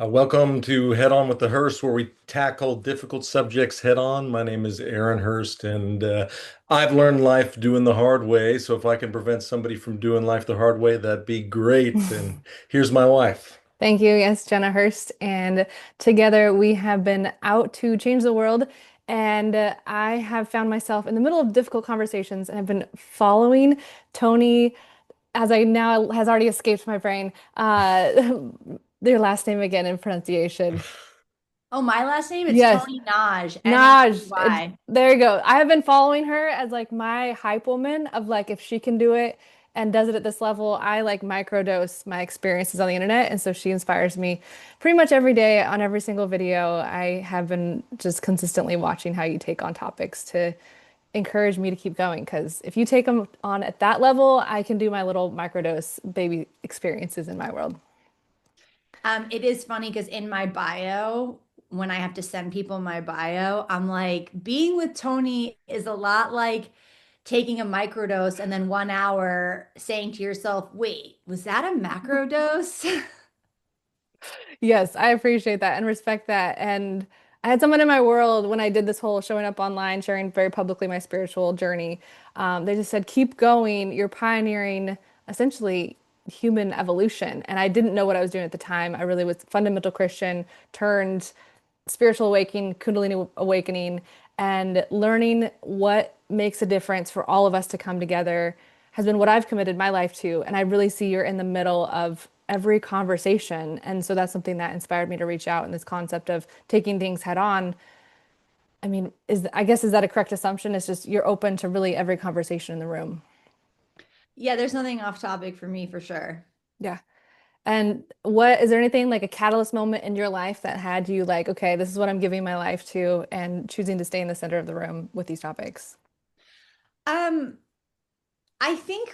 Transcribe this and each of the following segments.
Welcome to Head On with the Hurst, where we tackle difficult subjects head on. My name is Aaron Hurst, and I've learned life doing the hard way. So if I can prevent somebody from doing life the hard way, that'd be great. And here's my wife. Thank you. Yes, Jenna Hurst. And together we have been out to change the world. And I have found myself in the middle of difficult conversations and have been following Toni, as I now has already escaped my brain, their last name again in pronunciation. Oh, my last name is Yes, Toni Nage, Nage. Naj. There you go. I have been following her as like my hype woman of like if she can do it and does it at this level, I like microdose my experiences on the internet. And so she inspires me pretty much every day on every single video. I have been just consistently watching how you take on topics to encourage me to keep going. Because if you take them on at that level, I can do my little microdose baby experiences in my world. It is funny because in my bio, when I have to send people my bio, I'm like, being with Toni is a lot like taking a microdose and then 1 hour saying to yourself, wait, was that a macrodose? Yes, I appreciate that and respect that. And I had someone in my world when I did this whole showing up online, sharing very publicly my spiritual journey. They just said, keep going. You're pioneering essentially human evolution. And I didn't know what I was doing at the time. I really was fundamental Christian, turned spiritual awakening, Kundalini awakening, and learning what makes a difference for all of us to come together has been what I've committed my life to. And I really see you're in the middle of every conversation. And so that's something that inspired me to reach out in this concept of taking things head on. I mean, I guess is that a correct assumption? It's just you're open to really every conversation in the room. Yeah, there's nothing off topic for me for sure. Yeah. And what is there anything like a catalyst moment in your life that had you like, okay, this is what I'm giving my life to and choosing to stay in the center of the room with these topics? Um, I think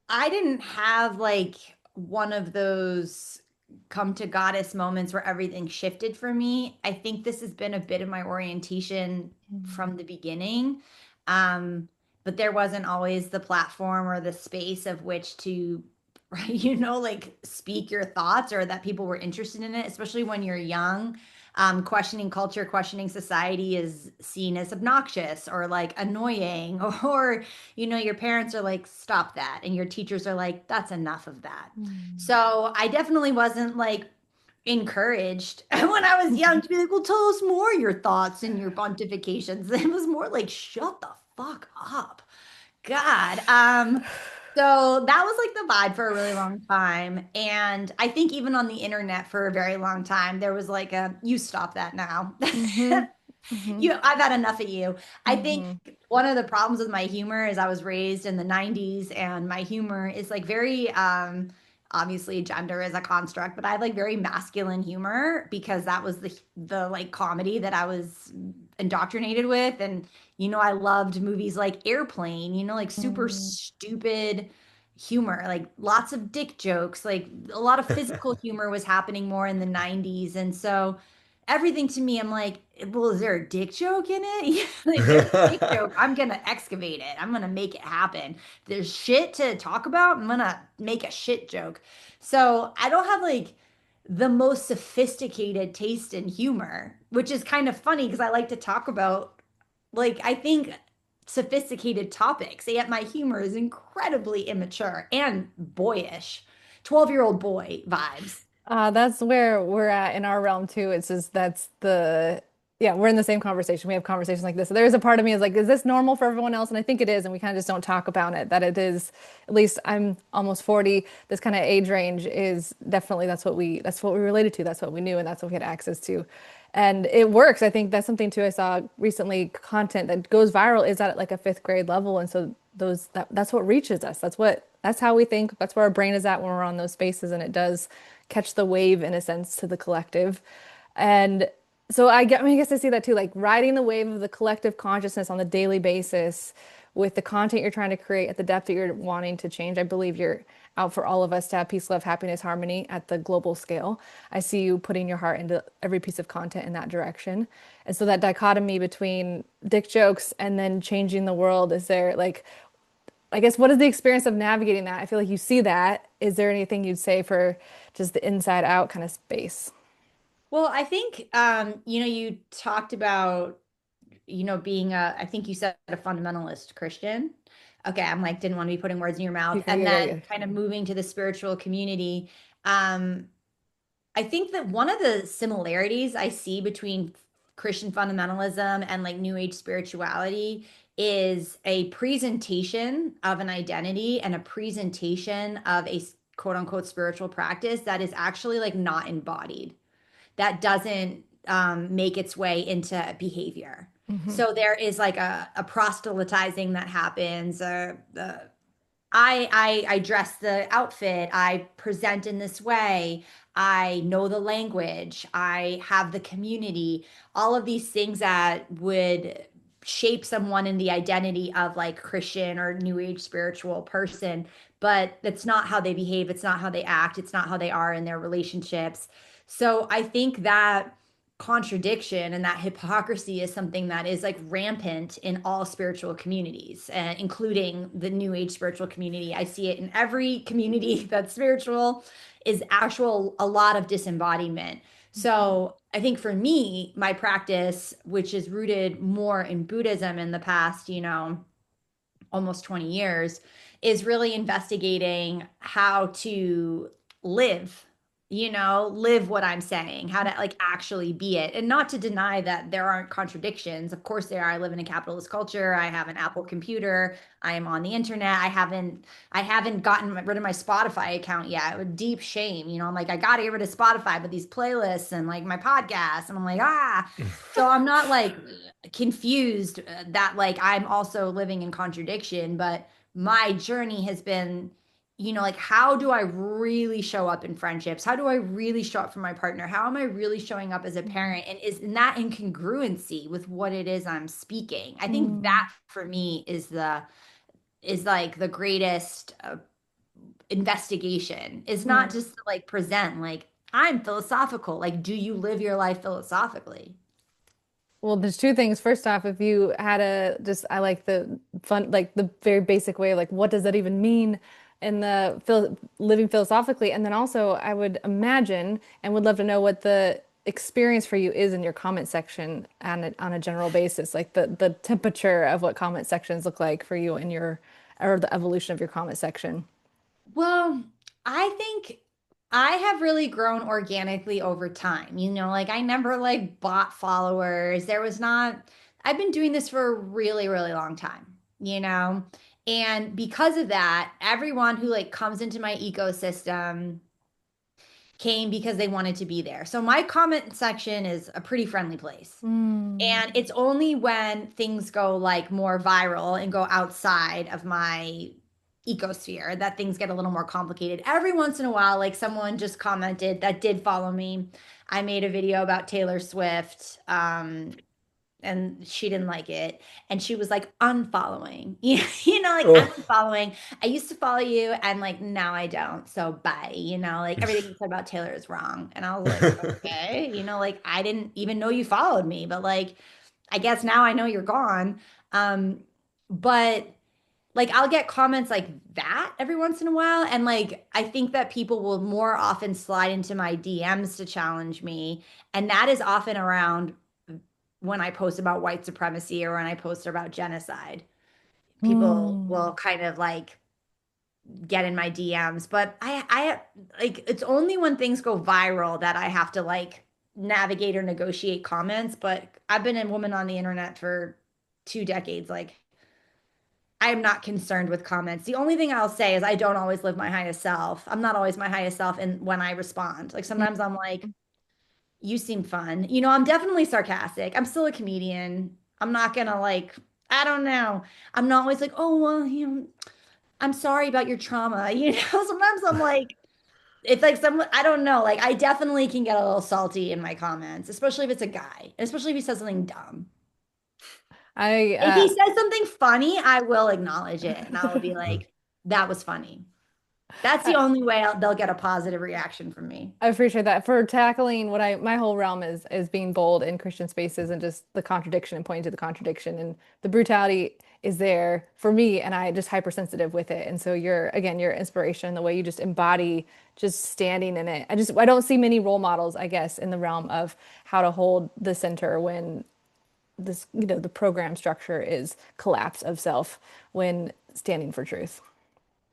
I didn't have like one of those come to goddess moments where everything shifted for me. I think this has been a bit of my orientation from the beginning. Um, but there wasn't always the platform or the space of which to, like speak your thoughts or that people were interested in it, especially when you're young. Questioning culture, questioning society is seen as obnoxious or like annoying, or your parents are like, stop that. And your teachers are like, that's enough of that. Mm. So I definitely wasn't like encouraged when I was young to be like, well, tell us more your thoughts and your pontifications. It was more like, shut the fuck up. God. So that was like the vibe for a really long time. And I think even on the internet for a very long time, there was like you stop that now. Mm-hmm. Mm-hmm. I've had enough of you. I think Mm-hmm. one of the problems with my humor is I was raised in the 90s and my humor is like very obviously gender is a construct, but I have like very masculine humor because that was the like comedy that I was indoctrinated with. And I loved movies like Airplane, like super stupid humor, like lots of dick jokes, like a lot of physical humor was happening more in the 90s. And so everything to me, I'm like, well, is there a dick joke in it? If there's a dick joke, I'm gonna excavate it. I'm gonna make it happen. If there's shit to talk about, I'm gonna make a shit joke. So I don't have like the most sophisticated taste in humor, which is kind of funny because I like to talk about like I think sophisticated topics, yet my humor is incredibly immature and boyish. 12-year-old boy vibes. That's where we're at in our realm too. It's just yeah, we're in the same conversation. We have conversations like this. So there is a part of me is like, is this normal for everyone else? And I think it is, and we kind of just don't talk about it. That it is, at least I'm almost 40. This kind of age range is definitely that's what we related to. That's what we knew, and that's what we had access to. And it works. I think that's something too I saw recently, content that goes viral is at like a fifth grade level. And so that's what reaches us. That's how we think. That's where our brain is at when we're on those spaces, and it does catch the wave in a sense to the collective. And so I mean, I guess I see that too, like riding the wave of the collective consciousness on the daily basis with the content you're trying to create at the depth that you're wanting to change. I believe you're out for all of us to have peace, love, happiness, harmony at the global scale. I see you putting your heart into every piece of content in that direction. And so that dichotomy between dick jokes and then changing the world, is there like, I guess, what is the experience of navigating that? I feel like you see that. Is there anything you'd say for just the inside out kind of space? Well, I think you talked about, being I think you said a fundamentalist Christian. Okay, I'm like, didn't want to be putting words in your mouth. You go, And you go, then you kind of moving to the spiritual community. Um, I think that one of the similarities I see between Christian fundamentalism and like New Age spirituality is a presentation of an identity and a presentation of a quote unquote spiritual practice that is actually like not embodied, that doesn't make its way into behavior. go. So there is like a proselytizing that happens. I dress the outfit. I present in this way. I know the language. I have the community. All of these things that would shape someone in the identity of like Christian or New Age spiritual person, but that's not how they behave. It's not how they act. It's not how they are in their relationships. So I think that contradiction and that hypocrisy is something that is like rampant in all spiritual communities, including the New Age spiritual community. I see it in every community that's spiritual, is actual a lot of disembodiment. So I think for me, my practice, which is rooted more in Buddhism in the past, almost 20 years, is really investigating how to live, live what I'm saying, how to like actually be it. And not to deny that there aren't contradictions. Of course there are. I live in a capitalist culture. I have an Apple computer. I am on the internet. I haven't gotten rid of my Spotify account yet. With deep shame. I'm like, I gotta get rid of Spotify, but these playlists and like my podcast. And I'm like, ah. So I'm not like confused that like I'm also living in contradiction, but my journey has been, like how do I really show up in friendships? How do I really show up for my partner? How am I really showing up as a parent? And is in that incongruency with what it is I'm speaking? I think Mm. that for me is like the greatest investigation. Is not Mm. just to like present like I'm philosophical. Like, do you live your life philosophically? Well, there's two things. First off, if you had a just, I like the fun, like the very basic way, like what does that even mean in the living philosophically? And then also, I would imagine and would love to know what the experience for you is in your comment section on a general basis, like the temperature of what comment sections look like for you in your or the evolution of your comment section. Well, I think I have really grown organically over time. Like I never like bought followers. I've been doing this for a really, really long time, you know? And because of that, everyone who like comes into my ecosystem came because they wanted to be there. So my comment section is a pretty friendly place. Mm. And it's only when things go like more viral and go outside of my ecosphere that things get a little more complicated. Every once in a while, like someone just commented that did follow me. I made a video about Taylor Swift. And she didn't like it. And she was like unfollowing, like I'm Oh. unfollowing. I used to follow you and like now I don't. So bye, like everything you said about Taylor is wrong. And I was like, okay, like I didn't even know you followed me, but like I guess now I know you're gone. But like I'll get comments like that every once in a while. And like I think that people will more often slide into my DMs to challenge me. And that is often around when I post about white supremacy or when I post about genocide. People will Mm. kind of like get in my DMs, but I like it's only when things go viral that I have to like navigate or negotiate comments. But I've been a woman on the internet for 2 decades. Like I am not concerned with comments. The only thing I'll say is I don't always live my highest self. I'm not always my highest self and when I respond. Like sometimes I'm like, you seem fun. I'm definitely sarcastic. I'm still a comedian. I'm not gonna like, I don't know. I'm not always like, oh, well, I'm sorry about your trauma. Sometimes I'm like, it's like I don't know. Like, I definitely can get a little salty in my comments, especially if it's a guy, especially if he says something dumb. I If he says something funny, I will acknowledge it and I will be like, that was funny. That's the only way they'll get a positive reaction from me. I appreciate that for tackling what my whole realm is being bold in Christian spaces and just the contradiction and pointing to the contradiction and the brutality is there for me and I just hypersensitive with it. And so you're again your inspiration, the way you just embody just standing in it. I don't see many role models, I guess, in the realm of how to hold the center when this, the program structure is collapse of self when standing for truth.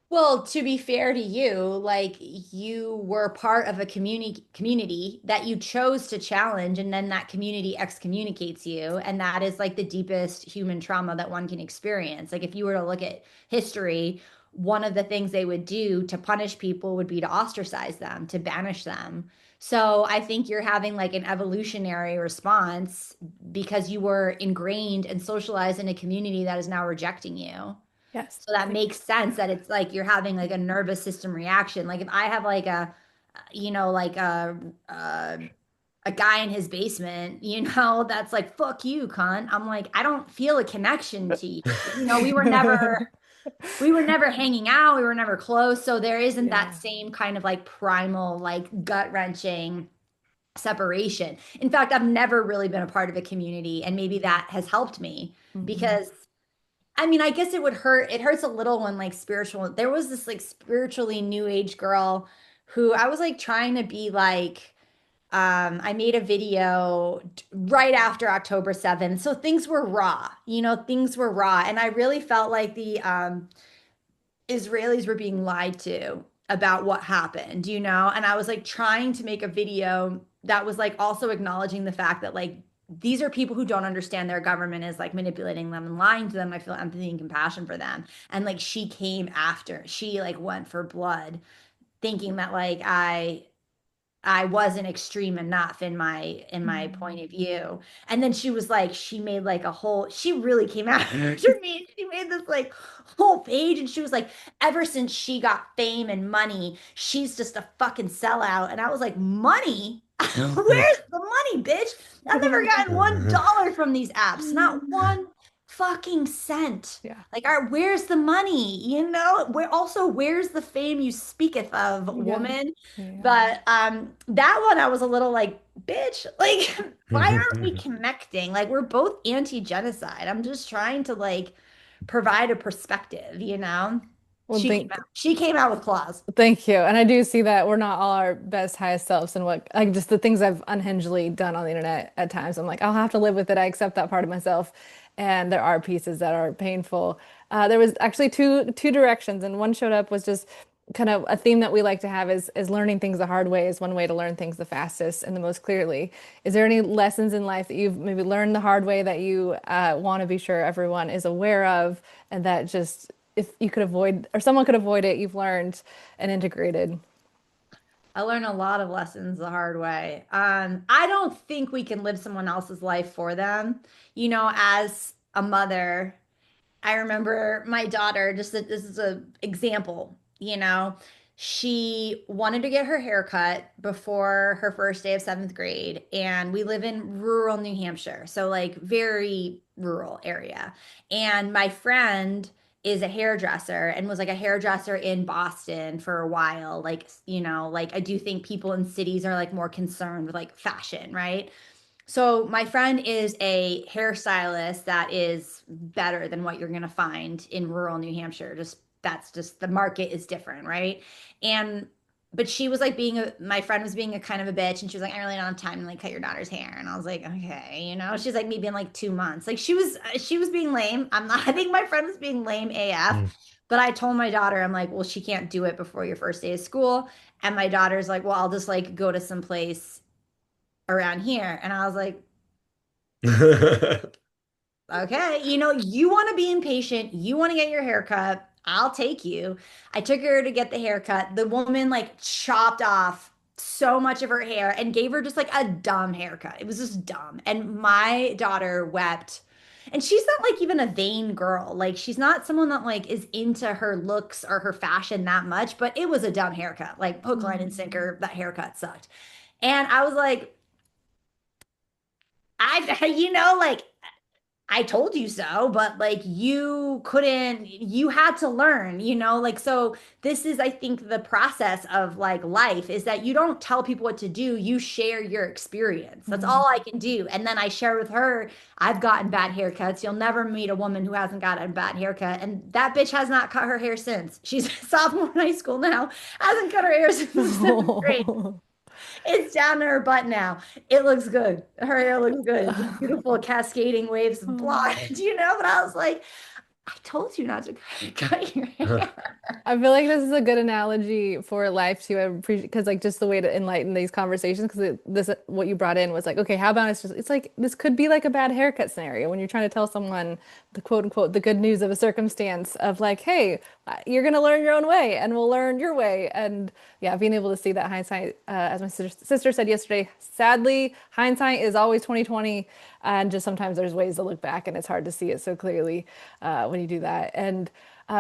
Well, to be fair to you, like you were part of a community that you chose to challenge, and then that community excommunicates you, and that is like the deepest human trauma that one can experience. Like if you were to look at history, one of the things they would do to punish people would be to ostracize them, to banish them. So I think you're having like an evolutionary response because you were ingrained and socialized in a community that is now rejecting you. Yes. So that makes sense that it's like you're having like a nervous system reaction. Like if I have like like a guy in his basement, that's like, fuck you, cunt. I'm like, I don't feel a connection to you. We were never hanging out. We were never close. So there isn't that Yeah. same kind of like primal, like gut-wrenching separation. In fact, I've never really been a part of a community, and maybe that has helped me Mhm. because I mean, I guess it would hurt. It hurts a little when like spiritual. There was this like spiritually new age girl who I was like trying to be like I made a video right after October 7th. So things were raw. Things were raw and I really felt like the Israelis were being lied to about what happened, And I was like trying to make a video that was like also acknowledging the fact that like these are people who don't understand their government is like manipulating them and lying to them. I feel empathy and compassion for them. And like she came after, she like went for blood, thinking that like I wasn't extreme enough in my point Mhm. of view. And then she was like, she made like a whole, she really came after me. She made this like whole page and she was like, ever since she got fame and money, she's just a fucking sellout. And I was like, money? Where's the money, bitch? I've never gotten $1 from these apps, not one fucking cent. Yeah. Like, where's the money? Where's the fame you speaketh of, Yeah. woman? Yeah. But that one I was a little like, bitch, like why aren't we connecting? Like we're both anti-genocide. I'm just trying to like provide a perspective. Well, She came out with claws. thank you. And I do see that we're not all our best, highest selves and what like just the things I've unhingedly done on the internet at times. I'm like, I'll have to live with it. I accept that part of myself. And there are pieces that are painful. There was actually two directions, and one showed up was just kind of a theme that we like to have is learning things the hard way is one way to learn things the fastest and the most clearly. Is there any lessons in life that you've maybe learned the hard way that you want to be sure everyone is aware of, and that just if you could avoid or someone could avoid it, you've learned and integrated? I learned a lot of lessons the hard way. I don't think we can live someone else's life for them. As a mother, I remember my daughter, this is a example, she wanted to get her hair cut before her first day of seventh grade. And we live in rural New Hampshire, so like very rural area. And my friend is a hairdresser and was like a hairdresser in Boston for a while. Like I do think people in cities are like more concerned with like fashion, right? So my friend is a hairstylist that is better than what you're going to find in rural New Hampshire. That's just the market is different, right? And but she was like my friend was being a kind of a bitch and she was like, I really don't have time to like cut your daughter's hair. And I was like, okay, she's like maybe in like 2 months. Like she was being lame. I'm not, I think my friend was being lame AF. But I told my daughter, I'm like, well, she can't do it before your first day of school. And my daughter's like, well, I'll just like go to some place around here. And I was like, okay, you want to be impatient, you want to get your hair cut. I'll take you. I took her to get the haircut. The woman like chopped off so much of her hair and gave her just like a dumb haircut. It was just dumb. And my daughter wept. And she's not like even a vain girl. Like she's not someone that like is into her looks or her fashion that much, but it was a dumb haircut. Like hook, line, and Mm. sinker, that haircut sucked. And I was like, like I told you so, but like you couldn't, you had to learn, like so this is I think the process of like life is that you don't tell people what to do, you share your experience. That's Mhm. all I can do. And then I share with her, I've gotten bad haircuts. You'll never meet a woman who hasn't gotten a bad haircut. And that bitch has not cut her hair since. She's a sophomore in high school now, hasn't cut her hair since the seventh grade. It's down to her butt now. It looks good. Her hair looks good. It's like beautiful cascading waves of blonde, But I was like, I told you not to cut your hair. I feel like this is a good analogy for life too. I appreciate because like just the way to enlighten these conversations because this what you brought in was like, okay, how about it's like this could be like a bad haircut scenario when you're trying to tell someone the quote unquote the good news of a circumstance of like, hey, you're gonna learn your own way and we'll learn your way. And yeah, being able to see that hindsight, as my sister said yesterday, sadly, hindsight is always 2020, and just sometimes there's ways to look back and it's hard to see it so clearly when you do that. And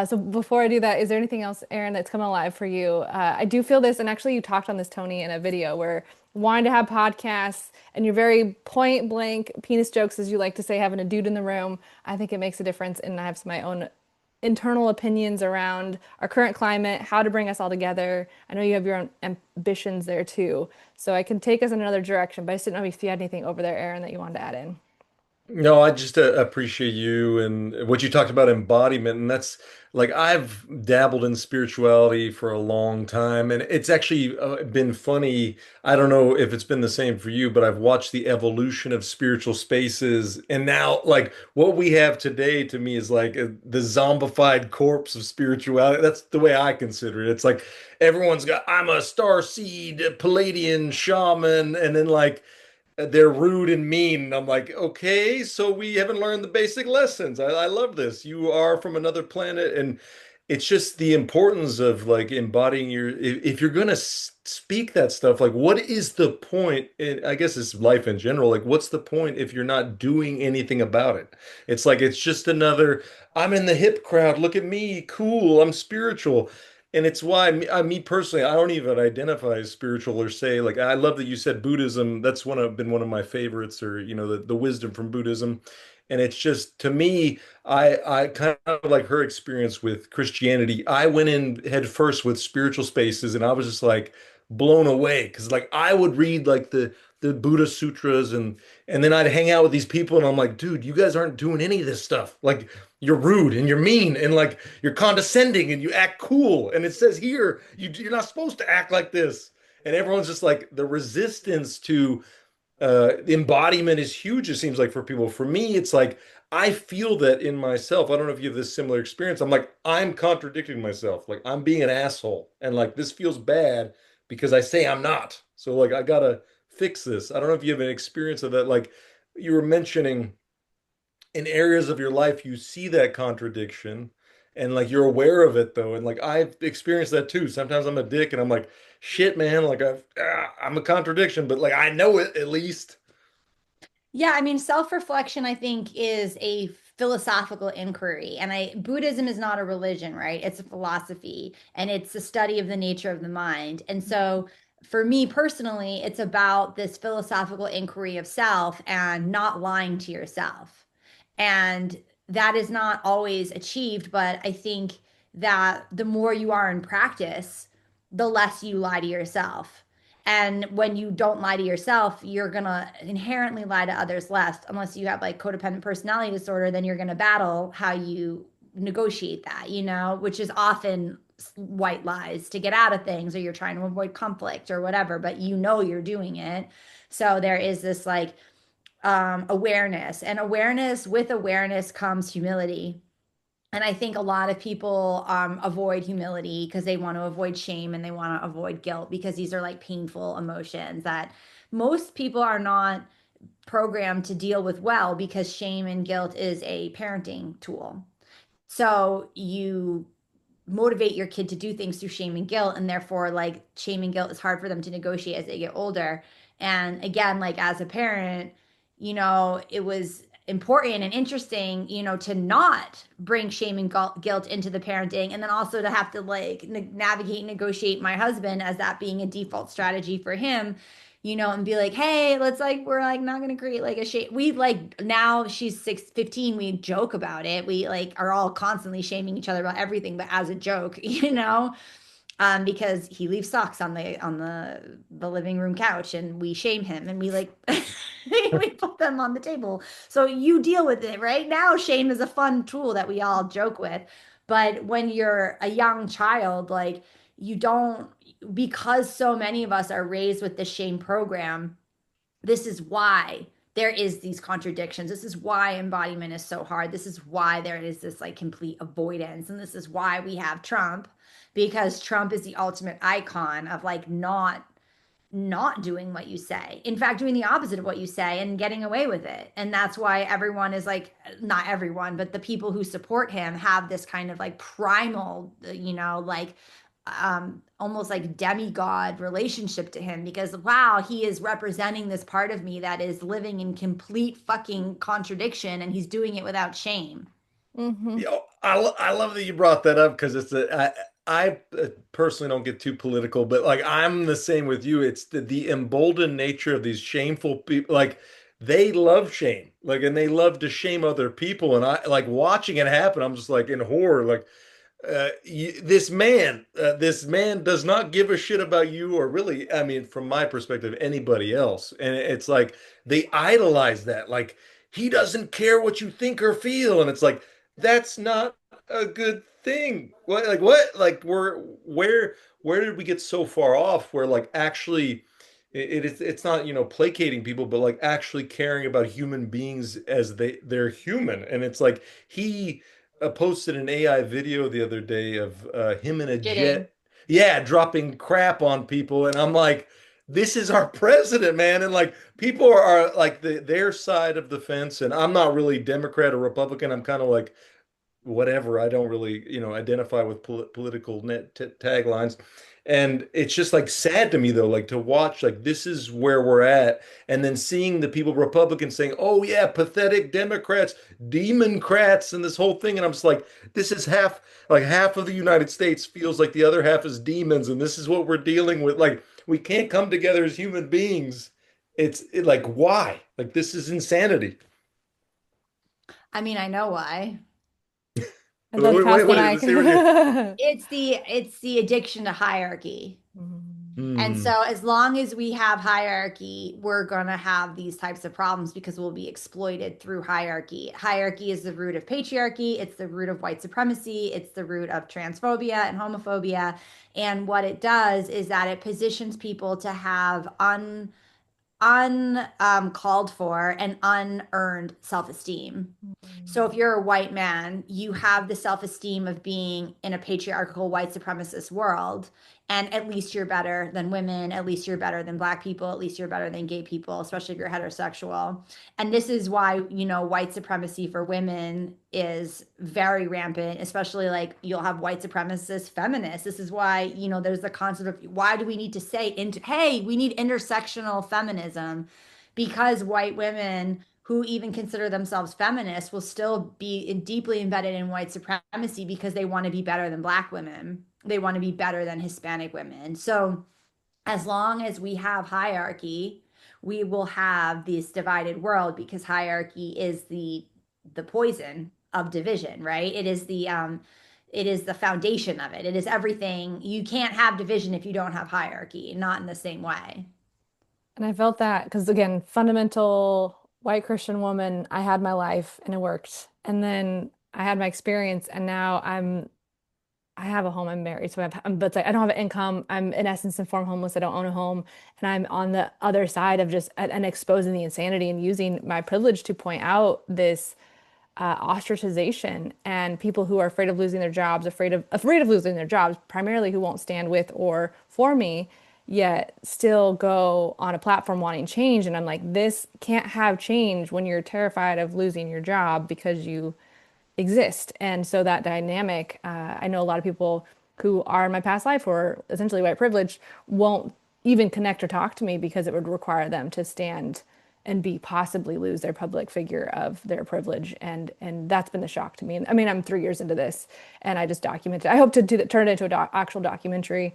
so before I do that, is there anything else, Aaron, that's come alive for you? I do feel this, and actually you talked on this, Toni, in a video where wanting to have podcasts and you're very point blank penis jokes, as you like to say, having a dude in the room. I think it makes a difference, and I have my own internal opinions around our current climate, how to bring us all together. I know you have your own ambitions there too, so I can take us in another direction, but I just didn't know if you had anything over there, Aaron, that you wanted to add in. No, I just appreciate you and what you talked about embodiment. And that's like I've dabbled in spirituality for a long time. And it's actually been funny. I don't know if it's been the same for you, but I've watched the evolution of spiritual spaces. And now, like, what we have today to me is like the zombified corpse of spirituality. That's the way I consider it. It's like everyone's got, I'm a star seed, Palladian shaman. And then, like, they're rude and mean. And I'm like, okay, so we haven't learned the basic lessons. I love this. You are from another planet, and it's just the importance of like embodying your. If you're gonna speak that stuff, like, what is the point? I guess it's life in general. Like, what's the point if you're not doing anything about it? It's like it's just another. I'm in the hip crowd. Look at me, cool. I'm spiritual. And it's why me personally, I don't even identify as spiritual or say like I love that you said Buddhism. That's been one of my favorites, or the wisdom from Buddhism. And it's just to me, I kind of like her experience with Christianity. I went in head first with spiritual spaces, and I was just like blown away because like I would read like the Buddha sutras and then I'd hang out with these people and I'm like, dude, you guys aren't doing any of this stuff. Like you're rude and you're mean and like you're condescending and you act cool. And it says here, you're not supposed to act like this. And everyone's just like the resistance to embodiment is huge, it seems like for people. For me, it's like I feel that in myself. I don't know if you have this similar experience. I'm like, I'm contradicting myself. Like I'm being an asshole. And like this feels bad because I say I'm not. So like I gotta fix this. I don't know if you have an experience of that. Like you were mentioning in areas of your life you see that contradiction and like you're aware of it though, and like I've experienced that too. Sometimes I'm a dick and I'm like shit man, like I'm a contradiction, but like I know it at least. Yeah, I mean, self-reflection, I think, is a philosophical inquiry. And Buddhism is not a religion, right? It's a philosophy and it's a study of the nature of the mind. And so for me personally, it's about this philosophical inquiry of self and not lying to yourself. And that is not always achieved, but I think that the more you are in practice, the less you lie to yourself. And when you don't lie to yourself, you're going to inherently lie to others less. Unless you have like codependent personality disorder, then you're going to battle how you negotiate that, which is often white lies to get out of things, or you're trying to avoid conflict or whatever, but you're doing it. So there is this like awareness, and with awareness comes humility. And I think a lot of people avoid humility because they want to avoid shame and they want to avoid guilt because these are like painful emotions that most people are not programmed to deal with well, because shame and guilt is a parenting tool. So you motivate your kid to do things through shame and guilt, and therefore like shame and guilt is hard for them to negotiate as they get older. And again, like as a parent, it was important and interesting, to not bring shame and guilt into the parenting, and then also to have to like navigate and negotiate my husband as that being a default strategy for him, and be like, hey, let's like, we're like not gonna create like a shame. We like now she's 15, we joke about it. We like are all constantly shaming each other about everything, but as a joke, because he leaves socks on the living room couch and we shame him and we like we put them on the table. So you deal with it, right? Now shame is a fun tool that we all joke with. But when you're a young child, like you don't, because so many of us are raised with the shame program, this is why there is these contradictions. This is why embodiment is so hard. This is why there is this like complete avoidance. And this is why we have Trump, because Trump is the ultimate icon of like not doing what you say. In fact, doing the opposite of what you say and getting away with it. And that's why everyone is like, not everyone, but the people who support him have this kind of like primal, like almost like demigod relationship to him because wow, he is representing this part of me that is living in complete fucking contradiction and he's doing it without shame. Hmm. I love that you brought that up because I personally don't get too political, but like I'm the same with you. It's the emboldened nature of these shameful people. Like they love shame, like, and they love to shame other people. And I like watching it happen. I'm just like in horror, like this man does not give a shit about you or really, I mean, from my perspective, anybody else. And it's like they idolize that. Like he doesn't care what you think or feel. And it's like, that's not a good thing. What, like what? Like where did we get so far off where like actually it's not, placating people, but like actually caring about human beings as they're human. And it's like he posted an AI video the other day of him in a Kidding. jet, yeah, dropping crap on people, and I'm like, this is our president, man, and like people are like their side of the fence, and I'm not really Democrat or Republican. I'm kind of like whatever. I don't really, identify with political net taglines. And it's just like sad to me though, like to watch like this is where we're at, and then seeing the people Republicans saying, "Oh yeah, pathetic Democrats, Democrats," and this whole thing, and I'm just like, this is half of the United States feels like the other half is demons, and this is what we're dealing with. Like we can't come together as human beings. Like why? Like this is insanity. I mean, I know why. And let's pass the Let's hear what you. mic. It's the addiction to hierarchy. And Hmm. so, as long as we have hierarchy, we're going to have these types of problems because we'll be exploited through hierarchy. Hierarchy is the root of patriarchy, it's the root of white supremacy, it's the root of transphobia and homophobia. And what it does is that it positions people to have uncalled for and unearned self-esteem. So if you're a white man, you have the self-esteem of being in a patriarchal white supremacist world, and at least you're better than women, at least you're better than black people, at least you're better than gay people, especially if you're heterosexual. And this is why, white supremacy for women is very rampant, especially like you'll have white supremacist feminists. This is why, there's the concept of why do we need to say hey, we need intersectional feminism, because white women who even consider themselves feminists will still be deeply embedded in white supremacy because they want to be better than black women. They want to be better than Hispanic women. So as long as we have hierarchy, we will have this divided world because hierarchy is the poison of division, right? It is the foundation of it. It is everything. You can't have division if you don't have hierarchy, not in the same way. And I felt that because, again, fundamental white Christian woman, I had my life and it worked. And then I had my experience, and now I have a home. I'm married, so but it's like I don't have an income. I'm in essence informed homeless. I don't own a home, and I'm on the other side of just and exposing the insanity and using my privilege to point out this ostracization and people who are afraid of losing their jobs, afraid of losing their jobs, primarily who won't stand with or for me, yet still go on a platform wanting change. And I'm like, this can't have change when you're terrified of losing your job because you exist. And so that dynamic, I know a lot of people who are in my past life or essentially white privileged won't even connect or talk to me because it would require them to stand and be possibly lose their public figure of their privilege. And that's been the shock to me. And I mean, I'm 3 years into this and I just documented. I hope to turn it into an actual documentary,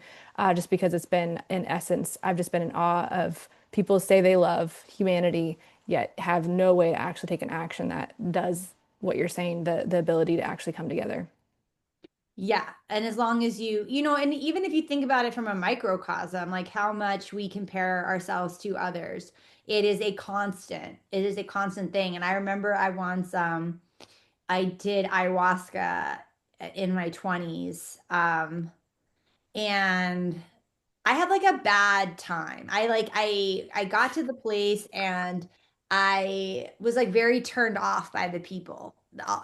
just because it's been, in essence, I've just been in awe of people say they love humanity, yet have no way to actually take an action that does what you're saying, the ability to actually come together. Yeah. And as long as and even if you think about it from a microcosm, like how much we compare ourselves to others, it is a constant. It is a constant thing. And I remember I did ayahuasca in my 20s. And I had like a bad time. I got to the place and I was like very turned off by the people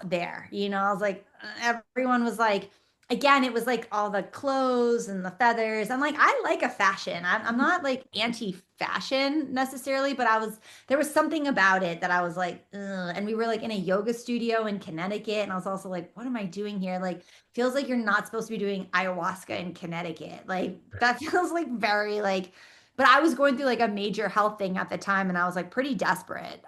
there. I was like everyone was like again, it was like all the clothes and the feathers. I'm like I like a fashion. I'm not like anti-fashion necessarily, but there was something about it that I was like, ugh. And we were like in a yoga studio in Connecticut and I was also like, what am I doing here? Like feels like you're not supposed to be doing ayahuasca in Connecticut. Like that feels like very like, but I was going through like a major health thing at the time and I was like pretty desperate.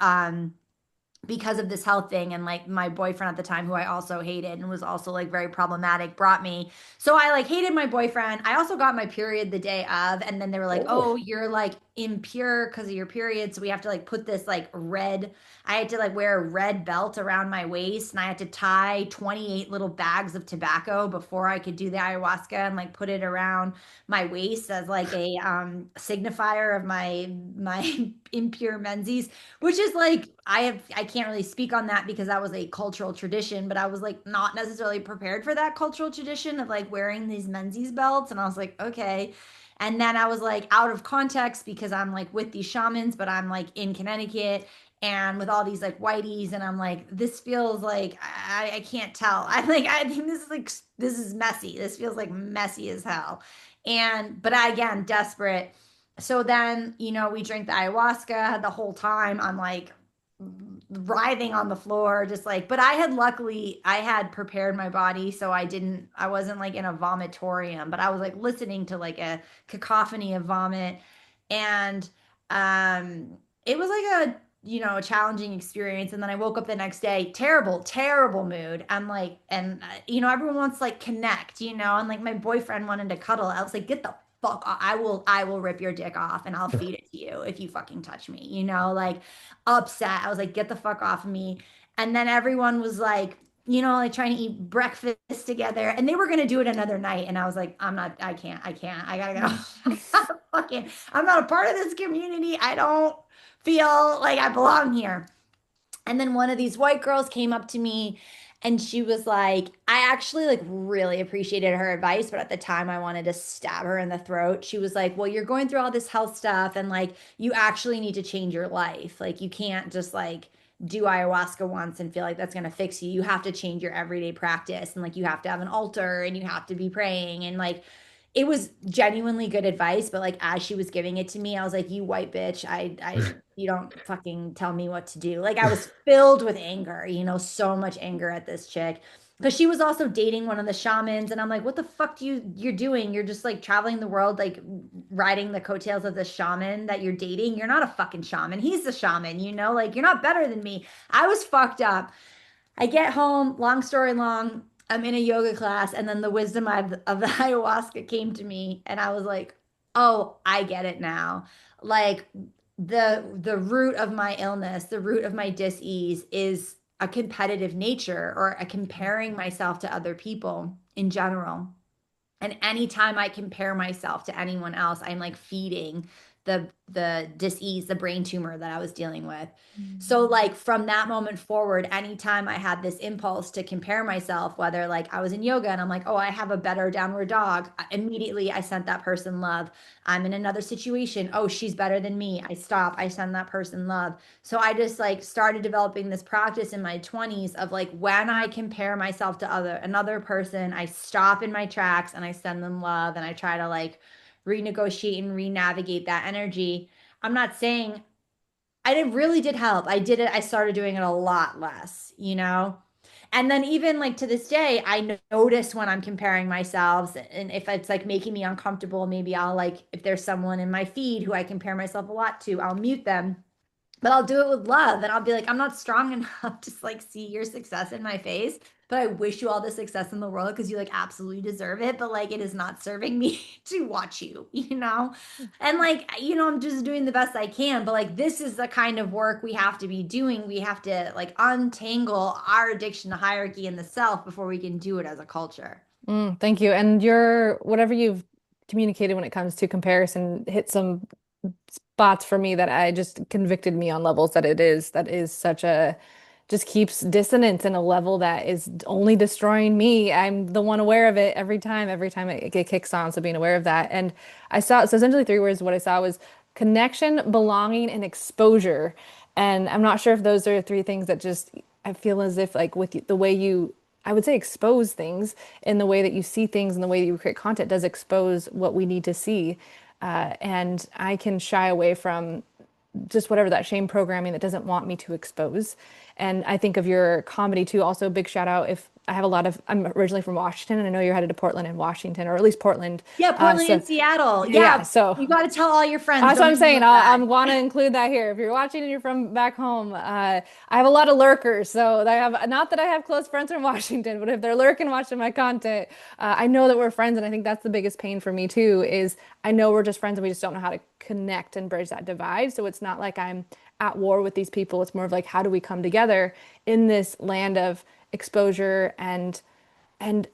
Because of this health thing and like my boyfriend at the time who I also hated and was also like very problematic brought me. So I like hated my boyfriend. I also got my period the day of and then they were like, Oh, "Oh, you're like impure because of your period, so we have to like put this like red I had to like wear a red belt around my waist and I had to tie 28 little bags of tobacco before I could do the ayahuasca and like put it around my waist as like a signifier of my impure menses, which is like I can't really speak on that because that was a cultural tradition, but I was like not necessarily prepared for that cultural tradition of like wearing these menses belts and I was like okay. And then I was like out of context because I'm like with these shamans, but I'm like in Connecticut and with all these like whiteys, and I'm like, this feels like I can't tell. I think this is messy. This feels like messy as hell. And but I again desperate. So then, we drink the ayahuasca the whole time. I'm like writhing on the floor, just like, but I had prepared my body, so I wasn't like in a vomitorium, but I was like listening to like a cacophony of vomit. And it was like a challenging experience. And then I woke up the next day, terrible, terrible mood. I'm like, and everyone wants to like connect, and like my boyfriend wanted to cuddle. I was like, get the fuck off. I will rip your dick off and I'll feed it to you if you fucking touch me, like upset. I was like, get the fuck off of me. And then everyone was like trying to eat breakfast together. And they were gonna do it another night. And I was like, I can't. I gotta go. I'm not a part of this community. I don't feel like I belong here. And then one of these white girls came up to me and she was like, I actually like really appreciated her advice, but at the time I wanted to stab her in the throat. She was like, well, you're going through all this health stuff and like you actually need to change your life. Like you can't just like do ayahuasca once and feel like that's going to fix you. You have to change your everyday practice and like you have to have an altar and you have to be praying and like it was genuinely good advice, but like as she was giving it to me, I was like, "You white bitch, you don't fucking tell me what to do." Like I was filled with anger, so much anger at this chick because she was also dating one of the shamans, and I'm like, "What the fuck you're doing? You're just like traveling the world, like riding the coattails of the shaman that you're dating. You're not a fucking shaman. He's the shaman, like you're not better than me." I was fucked up. I get home, long story long, I'm in a yoga class, and then the wisdom of the ayahuasca came to me, and I was like, oh, I get it now. Like the root of my illness, the root of my dis-ease is a competitive nature or a comparing myself to other people in general. And anytime I compare myself to anyone else, I'm like feeding the dis-ease, the brain tumor that I was dealing with. So like from that moment forward, anytime I had this impulse to compare myself, whether like I was in yoga and I'm like, oh, I have a better downward dog, immediately I sent that person love. I'm in another situation. Oh, she's better than me. I stop. I send that person love. So I just like started developing this practice in my 20s of like when I compare myself to another person, I stop in my tracks and I send them love and I try to like renegotiate and re-navigate that energy. I'm not saying really did help. I did it. I started doing it a lot less. And then even like to this day, I notice when I'm comparing myself and if it's like making me uncomfortable, maybe I'll like if there's someone in my feed who I compare myself a lot to, I'll mute them but I'll do it with love. And I'll be like, I'm not strong enough to like see your success in my face, but I wish you all the success in the world because you like absolutely deserve it. But like, it is not serving me to watch you, you know? And like, I'm just doing the best I can. But like, this is the kind of work we have to be doing. We have to like untangle our addiction to hierarchy and the self before we can do it as a culture. Thank you. And your whatever you've communicated when it comes to comparison hit some spots for me that I just convicted me on levels that is such a just keeps dissonance in a level that is only destroying me. I'm the one aware of it every time it kicks on. So being aware of that. And I saw so essentially three words. What I saw was connection, belonging, and exposure. And I'm not sure if those are three things that just I feel as if like with the way you I would say expose things in the way that you see things and the way that you create content does expose what we need to see. And I can shy away from just whatever that shame programming that doesn't want me to expose. And I think of your comedy too. Also, big shout out if I have a lot of, I'm originally from Washington and I know you're headed to Portland and Washington, or at least Portland. Yeah, Portland So and Seattle. yeah. Yeah, So you got to tell all your friends. that's what Don't I'm even saying. look I back. want to include that here. If you're watching and you're from back home, I have a lot of lurkers. So I have not that I have close friends from Washington, but if they're lurking watching my content, I know that we're friends, and I think that's the biggest pain for me too. Is I know we're just friends and we just don't know how to connect and bridge that divide. So it's not like I'm at war with these people. It's more of like how do we come together in this land of exposure and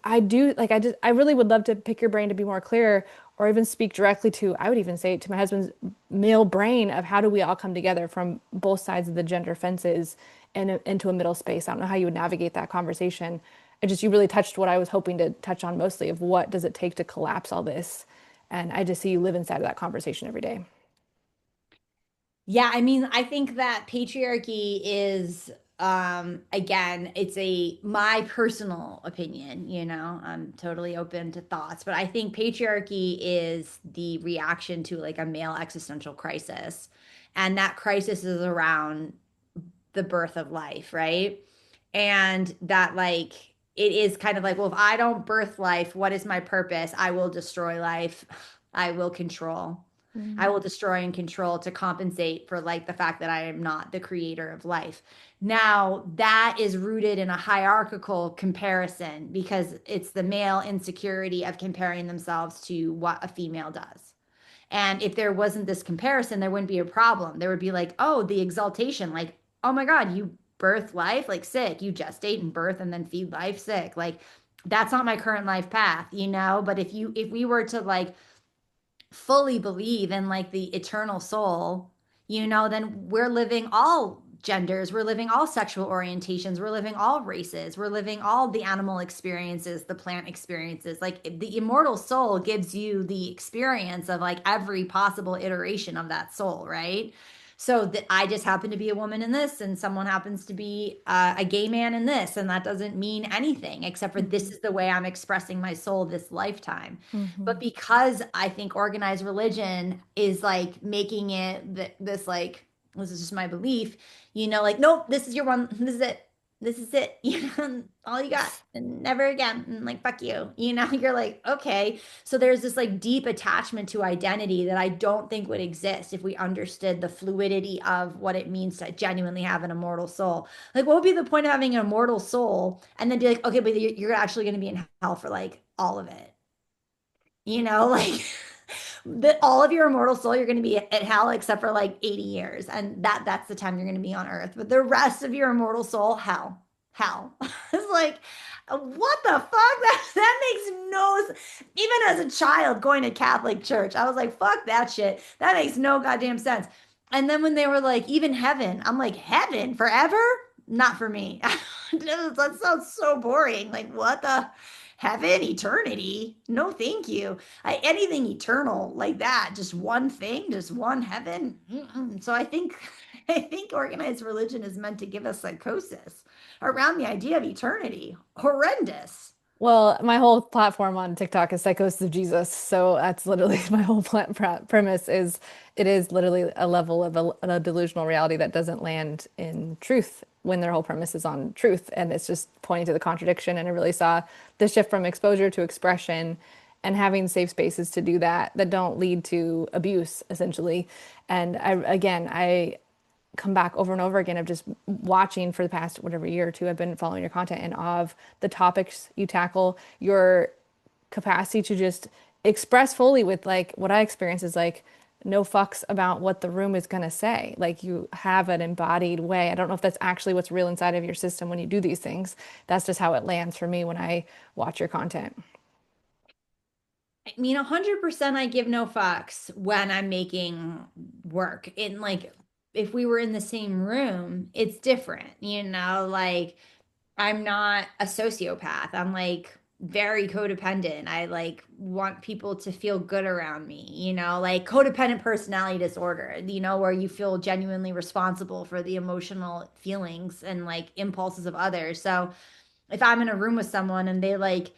I do like I really would love to pick your brain to be more clear or even speak directly to I would even say to my husband's male brain of how do we all come together from both sides of the gender fences and into a middle space. I don't know how you would navigate that conversation. It just you really touched what I was hoping to touch on mostly of what does it take to collapse all this. And I just see you live inside of that conversation every day. Yeah, I mean, I think that patriarchy is again, it's a my personal opinion, I'm totally open to thoughts, but I think patriarchy is the reaction to like a male existential crisis. And that crisis is around the birth of life, right? And that like it is kind of like, well, if I don't birth life, what is my purpose? I will destroy life. I will control. I Mm. will destroy and control to compensate for like the fact that I am not the creator of life. Now, that is rooted in a hierarchical comparison because it's the male insecurity of comparing themselves to what a female does. And if there wasn't this comparison, there wouldn't be a problem. There would be like, oh, the exaltation, like, oh my God, you birth life, like sick. You gestate and birth and then feed life, sick. Like, that's not my current life path, But if we were to like fully believe in like the eternal soul, then we're living all genders, we're living all sexual orientations, we're living all races, we're living all the animal experiences, the plant experiences. Like the immortal soul gives you the experience of like every possible iteration of that soul, right? So that I just happen to be a woman in this, and someone happens to be a gay man in this, and that doesn't mean anything except for this Mhm. is the way I'm expressing my soul this lifetime. But Mhm. because I think organized religion is like making it this like this is just my belief, like nope, this is your one, this is it, this is it, all you got, and never again, and like fuck you, you're like okay. So there's this like deep attachment to identity that I don't think would exist if we understood the fluidity of what it means to genuinely have an immortal soul. Like, what would be the point of having an immortal soul and then be like, okay, but you're actually going to be in hell for like all of it? Like all of your immortal soul, you're going to be at hell except for like 80 years. And that's the time you're going to be on earth. But the rest of your immortal soul, hell, hell. It's like, what the fuck? That makes no even as a child going to Catholic church, I was like, fuck that shit. That makes no goddamn sense. And then when they were like, even heaven, I'm like, heaven forever? Not for me. That sounds so boring. Like, what the heaven, eternity? No, thank you. Anything eternal like that, just one thing, just one heaven. Mm-mm. So I think, I think organized religion is meant to give us psychosis around the idea of eternity. Horrendous. Well, my whole platform on TikTok is Psychosis of Jesus. So that's literally my whole premise is it is literally a level of a delusional reality that doesn't land in truth when their whole premise is on truth. And it's just pointing to the contradiction. And I really saw the shift from exposure to expression and having safe spaces to do that that don't lead to abuse, essentially. And I, again, come back over and over again of just watching for the past whatever year or two I've been following your content and of the topics you tackle, your capacity to just express fully with like what I experience is like no fucks about what the room is going to say. Like you have an embodied way. I don't know if that's actually what's real inside of your system when you do these things. That's just how it lands for me when I watch your content. I mean, 100% I give no fucks when I'm making work. In like, if we were in the same room, it's different, like I'm not a sociopath. I'm like very codependent. I like want people to feel good around me, like codependent personality disorder, where you feel genuinely responsible for the emotional feelings and like impulses of others. So if I'm in a room with someone and they like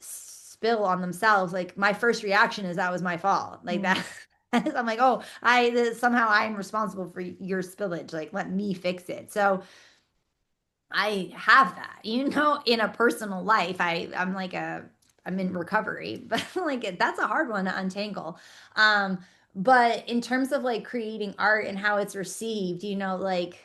spill on themselves, like my first reaction is that was my fault. Like Mm, that. I'm like, oh, I somehow I'm responsible for your spillage. Like, let me fix it. So I have that, in a personal life. I'm in recovery, but like that's a hard one to untangle. But in terms of like creating art and how it's received, like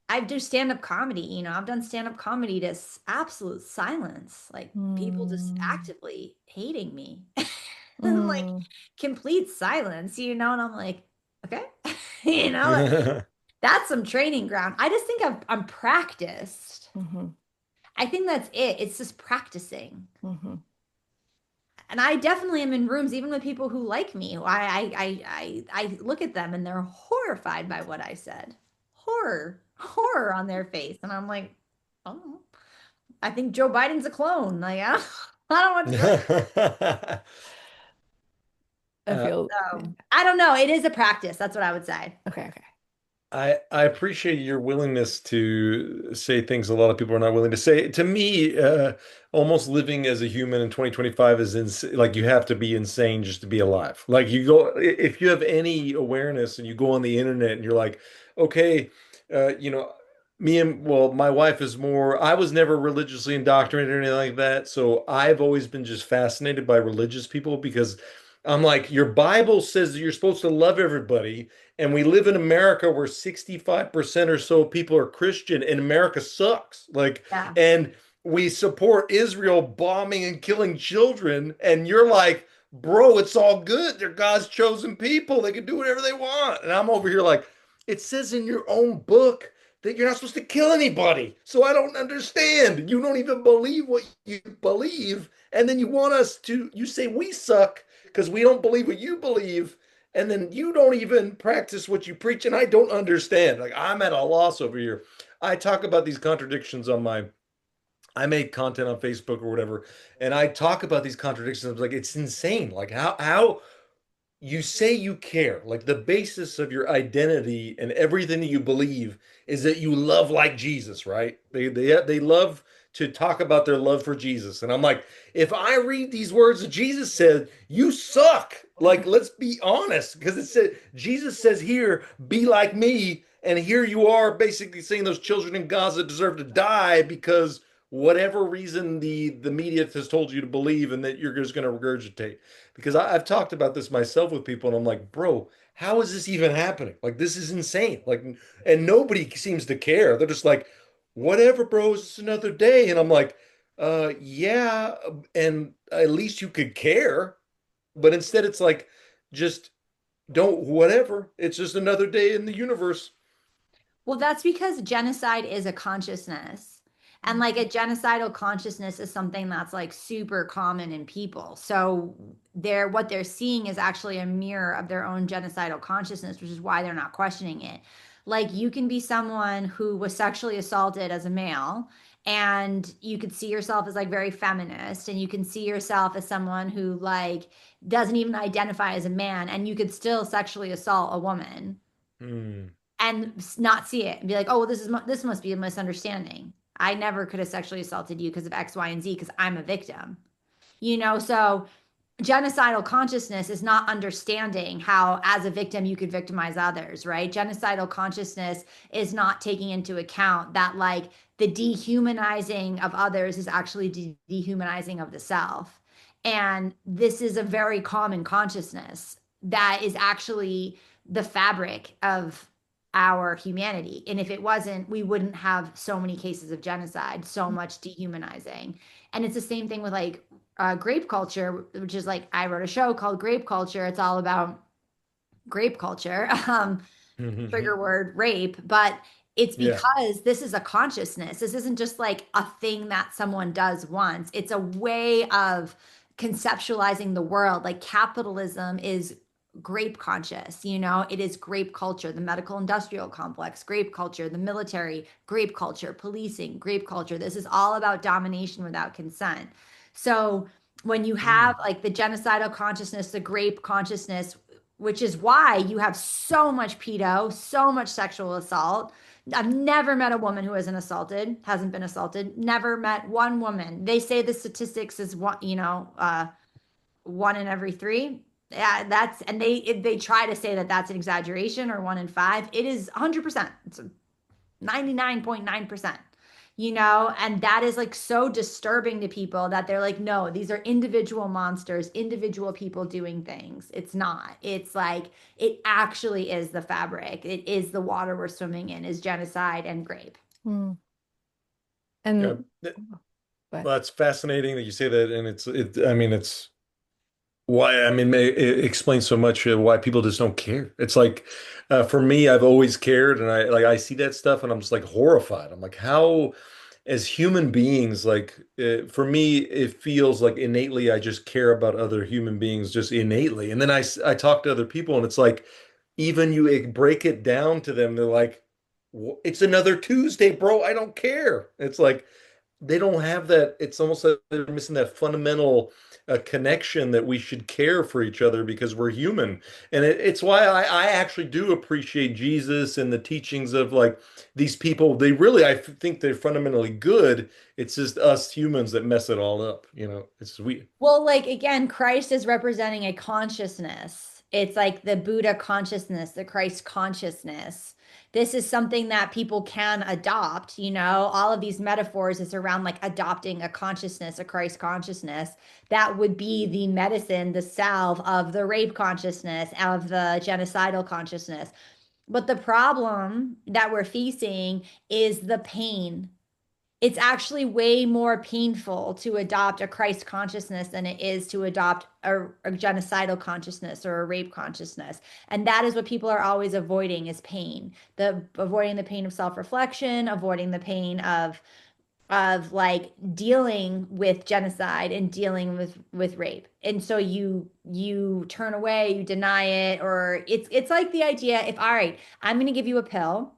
I do stand-up comedy, I've done stand-up comedy to absolute silence, like people just mm, actively hating me and like mm, complete silence, and I'm like, okay, you know, that's some training ground. I just think I'm practiced. mhm, I think that's it. It's just practicing. mhm. And I definitely am in rooms, even with people who like me. I look at them and they're horrified by what I said. Horror on their face. And I'm like, oh, I think Joe Biden's a clone. Like, I don't know what to tell I Uh, feel, you. yeah. So I don't know. It is a practice. That's what I would say. Okay, okay. I appreciate your willingness to say things a lot of people are not willing to say. To me, almost living as a human in 2025 is like you have to be insane just to be alive. Like you go, if you have any awareness and you go on the internet and you're like, okay, well, my wife is more, I was never religiously indoctrinated or anything like that. So I've always been just fascinated by religious people because I'm like, your Bible says that you're supposed to love everybody. And we live in America where 65% or so people are Christian, and America sucks. Like, Yeah. and we support Israel bombing and killing children. And you're like, bro, it's all good. They're God's chosen people. They can do whatever they want. And I'm over here like, it says in your own book that you're not supposed to kill anybody. So I don't understand. You don't even believe what you believe. And then you want us to, you say we suck because we don't believe what you believe, and then you don't even practice what you preach, and I don't understand. Like I'm at a loss over here. I talk about these contradictions on my I make content on Facebook or whatever, and I talk about these contradictions. I'm like, it's insane. Like how you say you care. Like the basis of your identity and everything that you believe is that you love like Jesus, right? They love to talk about their love for Jesus. And I'm like, if I read these words that Jesus said, you suck. Like, let's be honest, because it said Jesus says here, be like me. And here you are basically saying those children in Gaza deserve to die because whatever reason the media has told you to believe and that you're just going to regurgitate because I've talked about this myself with people, and I'm like, bro, how is this even happening? Like, this is insane. Like, and nobody seems to care. They're just like, whatever, bro, it's another day. And I'm like, yeah, and at least you could care. But instead, it's like, just don't, whatever. It's just another day in the universe. Well, that's because genocide is a consciousness. And like a genocidal consciousness is something that's like super common in people. So what they're seeing is actually a mirror of their own genocidal consciousness, which is why they're not questioning it. Like you can be someone who was sexually assaulted as a male, and you could see yourself as like very feminist, and you can see yourself as someone who like doesn't even identify as a man, and you could still sexually assault a woman Hmm. and not see it and be like, oh, well, this must be a misunderstanding. I never could have sexually assaulted you because of X, Y, and Z because I'm a victim. So genocidal consciousness is not understanding how, as a victim, you could victimize others, right? Genocidal consciousness is not taking into account that, like, the dehumanizing of others is actually dehumanizing of the self. And this is a very common consciousness that is actually the fabric of our humanity. And if it wasn't, we wouldn't have so many cases of genocide, so much dehumanizing. And it's the same thing with like grape culture, which is like I wrote a show called Grape Culture. It's all about grape culture. Trigger word rape, but it's Yeah. because this is a consciousness. This isn't just like a thing that someone does once. It's a way of conceptualizing the world. Like capitalism is grape conscious, it is grape culture, the medical industrial complex, grape culture, the military, grape culture, policing, grape culture. This is all about domination without consent. So when you have Mm. like the genocidal consciousness, the grape consciousness, which is why you have so much pedo, so much sexual assault. I've never met a woman who hasn't been assaulted. Never met one woman. They say the statistics is one, one in every three. Yeah, and they try to say that that's an exaggeration or one in five. It is 100%. It's 99.9%, and that is like so disturbing to people that they're like, no, these are individual monsters, individual people doing things. It's not. It's like, it actually is the fabric. It is the water we're swimming in, is genocide and grape. Mm. Yeah. And but Well, that's fascinating that you say that, and I mean, it's why, I mean, it explains so much of why people just don't care. It's like, for me, I've always cared, and I see that stuff, and I'm just like horrified. I'm like, how, as human beings, like for me, it feels like innately I just care about other human beings just innately, and then I talk to other people, and it's like, even break it down to them, they're like, It's another Tuesday, bro. I don't care." It's like they don't have that. It's almost like they're missing that fundamental connection that we should care for each other because we're human. And it's why I actually do appreciate Jesus and the teachings of like these people. They really, I think they're fundamentally good. It's just us humans that mess it all up. It's we. Well, like again, Christ is representing a consciousness. It's like the Buddha consciousness, the Christ consciousness. This is something that people can adopt, all of these metaphors is around like adopting a consciousness, a Christ consciousness. That would be the medicine, the salve of the rape consciousness, of the genocidal consciousness. But the problem that we're facing is the pain. It's actually way more painful to adopt a Christ consciousness than it is to adopt a genocidal consciousness or a rape consciousness. And that is what people are always avoiding, is pain. Avoiding the pain of self-reflection, avoiding the pain of like dealing with genocide and dealing with rape. And so you turn away, you deny it, or it's like the idea, if all right, I'm going to give you a pill.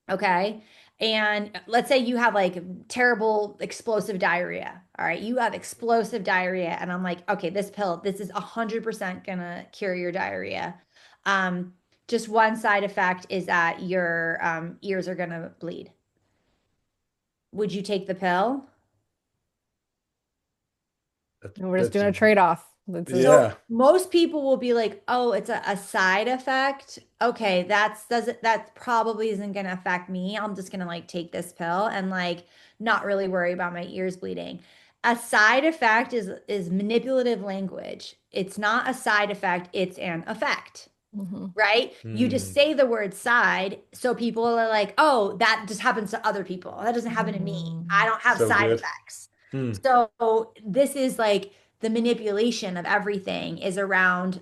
Okay. And let's say you have like terrible explosive diarrhea. All right. You have explosive diarrhea. And I'm like, okay, this is 100% gonna cure your diarrhea. Um, just one side effect is that your ears are gonna bleed. Would you take the pill? we're just That's doing a trade-off. This is So yeah. most people will be like, "Oh, it's a side effect. Okay, that probably isn't gonna affect me. I'm just gonna like take this pill and like not really worry about my ears bleeding." A side effect is manipulative language. It's not a side effect, it's an effect, Mhm. right? You just Hmm. say the word side, so people are like, "Oh, that just happens to other people. That doesn't happen to me. I Mhm. don't have So side good. effects." Hmm. So this is like the manipulation of everything is around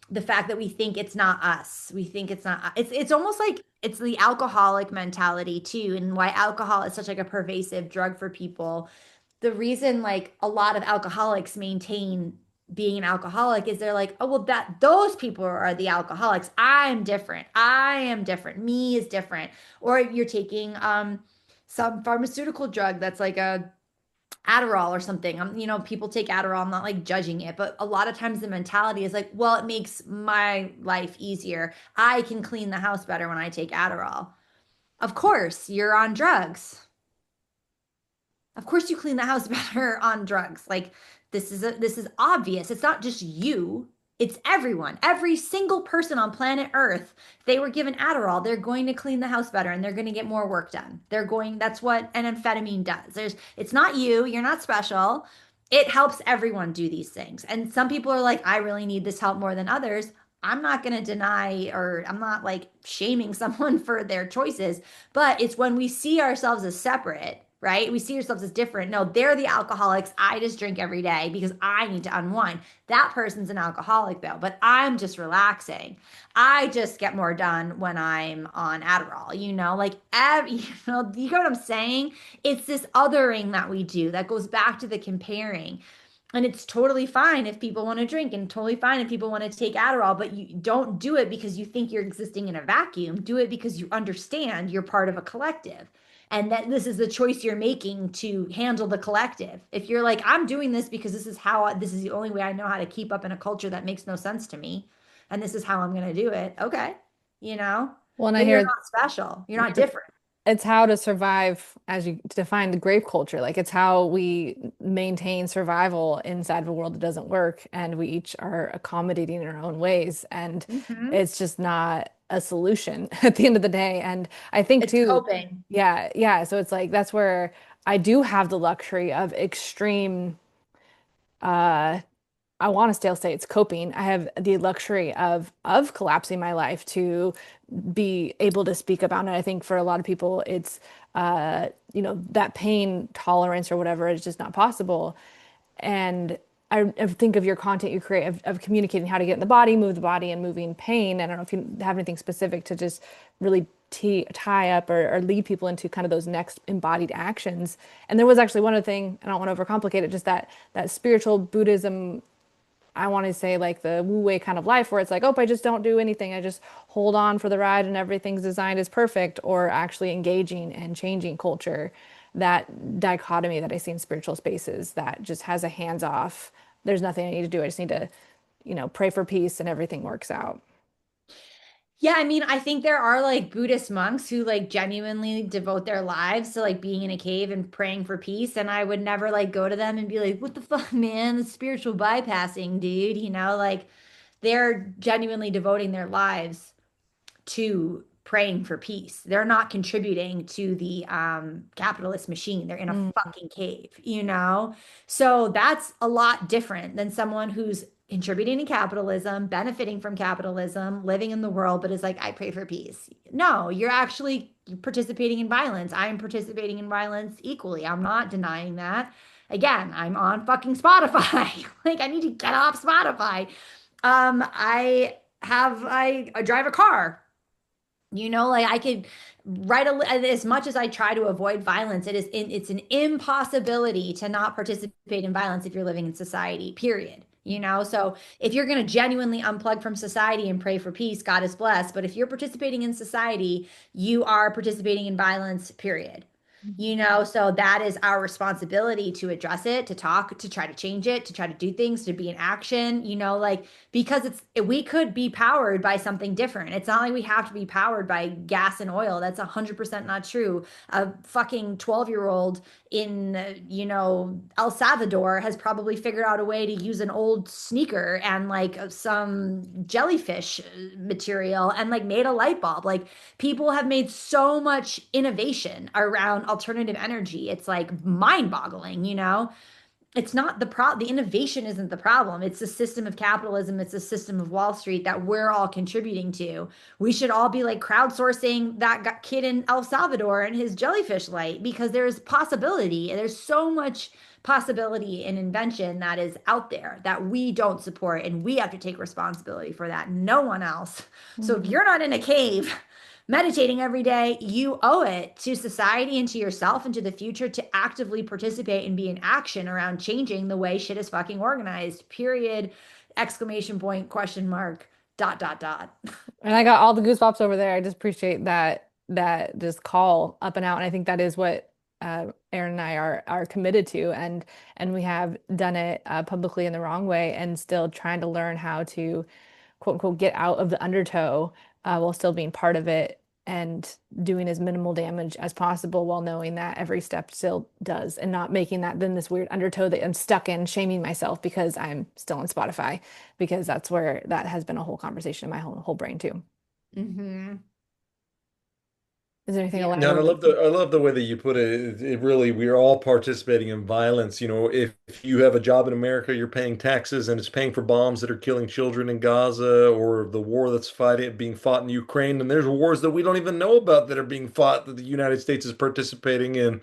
the fact that we think it's not us. We think it's not. It's almost like it's the alcoholic mentality too, and why alcohol is such like a pervasive drug for people. The reason like a lot of alcoholics maintain being an alcoholic is they're like, oh well, that those people are the alcoholics. I'm different. I am different. Me is different. Or you're taking some pharmaceutical drug that's like a Adderall or something. People take Adderall. I'm not like judging it, but a lot of times the mentality is like, well, it makes my life easier. I can clean the house better when I take Adderall. Of course, you're on drugs. Of course you clean the house better on drugs. Like this is obvious. It's not just you. It's everyone. Every single person on planet Earth, if they were given Adderall, they're going to clean the house better and they're going to get more work done. That's what an amphetamine does. It's not you, you're not special. It helps everyone do these things. And some people are like, I really need this help more than others. I'm not going to deny, or I'm not like shaming someone for their choices, but it's when we see ourselves as separate, right? We see ourselves as different. No, they're the alcoholics. I just drink every day because I need to unwind. That person's an alcoholic though, but I'm just relaxing. I just get more done when I'm on Adderall, like, you know what I'm saying? It's this othering that we do that goes back to the comparing. And it's totally fine if people want to drink and totally fine if people want to take Adderall, but you don't do it because you think you're existing in a vacuum. Do it because you understand you're part of a collective and that this is the choice you're making to handle the collective. If you're like, I'm doing this because this is the only way I know how to keep up in a culture that makes no sense to me, and this is how I'm going to do it. Okay. You know, Well, and I then you're hear not special. You're not different. it's how to survive, as you defined the grape culture. Like it's how we maintain survival inside of a world that doesn't work, and we each are accommodating in our own ways. And Mhm. it's just not a solution at the end of the day. And I think It's too, coping. yeah, yeah. So it's like that's where I do have the luxury of extreme uh I want to still say it's coping. I have the luxury of collapsing my life to be able to speak about it. I think for a lot of people, it's that pain tolerance or whatever is just not possible. And I think of your content you create of communicating how to get in the body, move the body, and moving pain. I don't know if you have anything specific to just really tie up or lead people into kind of those next embodied actions. And there was actually one other thing, I don't want to overcomplicate it, just that spiritual Buddhism, I want to say like the Wu Wei kind of life where it's like, oh, I just don't do anything. I just hold on for the ride and everything's designed as perfect, or actually engaging and changing culture. That dichotomy that I see in spiritual spaces that just has a hands off. There's nothing I need to do. I just need to, pray for peace and everything works out. Yeah, I mean, I think there are like Buddhist monks who like genuinely devote their lives to like being in a cave and praying for peace. And I would never like go to them and be like, what the fuck, man? It's spiritual bypassing, dude. Like they're genuinely devoting their lives to praying for peace. They're not contributing to the capitalist machine. They're in a Mm. fucking cave. So that's a lot different than someone who's contributing to capitalism, benefiting from capitalism, living in the world, but is like, I pray for peace. No, you're actually participating in violence. I am participating in violence equally. I'm not denying that. Again, I'm on fucking Spotify. Like, I need to get off Spotify. I drive a car. Like I could write as much as I try to avoid violence, it's an impossibility to not participate in violence if you're living in society, period. So if you're going to genuinely unplug from society and pray for peace, God is blessed. But if you're participating in society, you are participating in violence, period. So that is our responsibility to address it, to talk, to try to change it, to try to do things, to be in action, like because we could be powered by something different. It's not like we have to be powered by gas and oil. That's 100% not true. A fucking 12-year-old in El Salvador has probably figured out a way to use an old sneaker and like some jellyfish material and like made a light bulb. Like people have made so much innovation around alternative energy. It's like mind-boggling. It's not the innovation isn't the problem. It's the system of capitalism, it's a system of Wall Street that we're all contributing to. We should all be like crowdsourcing that kid in El Salvador and his jellyfish light because there's possibility. There's so much possibility and invention that is out there that we don't support, and we have to take responsibility for that. No one else. So if Mhm. you're not in a cave meditating every day, you owe it to society and to yourself and to the future to actively participate and be in action around changing the way shit is fucking organized. Period. Exclamation point, question mark, dot, dot, dot. And I got all the goosebumps over there. I just appreciate that just call up and out. And I think that is what Aaron and I are committed to. And we have done it publicly in the wrong way and still trying to learn how to quote unquote get out of the undertow while still being part of it and doing as minimal damage as possible while knowing that every step still does and not making that then this weird undertow that I'm stuck in, shaming myself because I'm still on Spotify, because that's where that has been a whole conversation in my whole brain too. Mm-hmm. Is there anything Yeah. No, and elaborate? I love the way that you put it. It really, we're all participating in violence. You know, if you have a job in America, you're paying taxes and it's paying for bombs that are killing children in Gaza or the war that's being fought in Ukraine. And there's wars that we don't even know about that are being fought that the United States is participating in.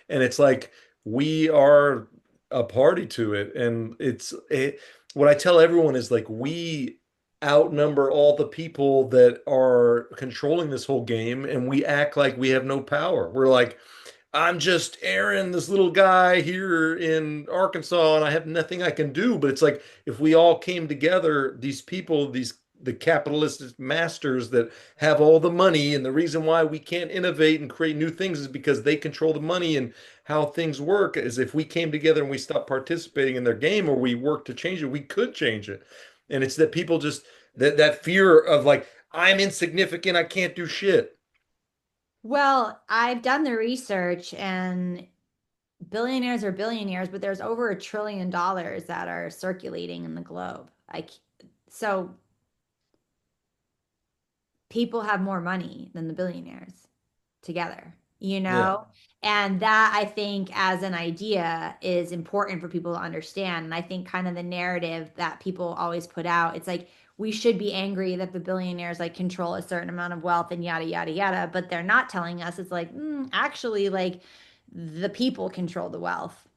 And it's like we are a party to it. And what I tell everyone is like we outnumber all the people that are controlling this whole game, and we act like we have no power. We're like, I'm just Aaron, this little guy here in Arkansas, and I have nothing I can do. But it's like if we all came together, these people, these the capitalist masters that have all the money, and the reason why we can't innovate and create new things is because they control the money and how things work. Is if we came together and we stopped participating in their game or we worked to change it, we could change it. And it's that people just that fear of like, I'm insignificant, I can't do shit. Well, I've done the research and billionaires are billionaires, but there's over $1 trillion that are circulating in the globe. So people have more money than the billionaires together, you Yeah. know? And that I think as an idea is important for people to understand. And I think kind of the narrative that people always put out, it's like we should be angry that the billionaires like control a certain amount of wealth and yada yada yada, but they're not telling us it's like actually like the people control the wealth.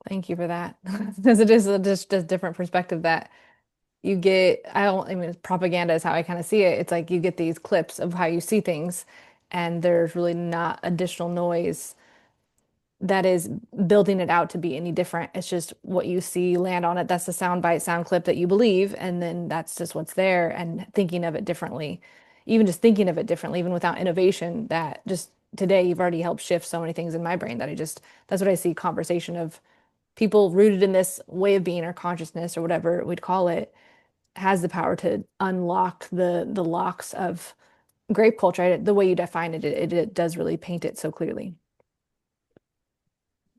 Thank you for that. Because it is just a different perspective that you get. I mean, propaganda is how I kind of see it. It's like you get these clips of how you see things, and there's really not additional noise that is building it out to be any different. It's just what you see land on it. That's the sound clip that you believe, and then that's just what's there. And thinking of it differently, even just thinking of it differently, even without innovation, that just today you've already helped shift so many things in my brain that that's what I see conversation of people rooted in this way of being or consciousness or whatever we'd call it has the power to unlock the locks of grape culture. The way you define it, it does really paint it so clearly.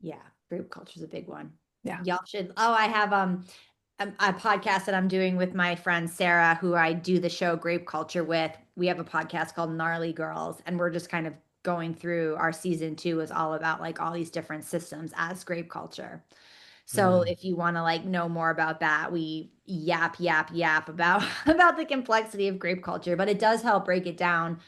Yeah, group culture is a big one. Yeah. Y'all should. Oh, I have a podcast that I'm doing with my friend Sarah, who I do the show Grape Culture with. We have a podcast called Gnarly Girls, and we're just kind of going through our season 2 is all about like all these different systems as grape culture. So Mm. if you want to like know more about that, we yap about about the complexity of grape culture, but it does help break it down.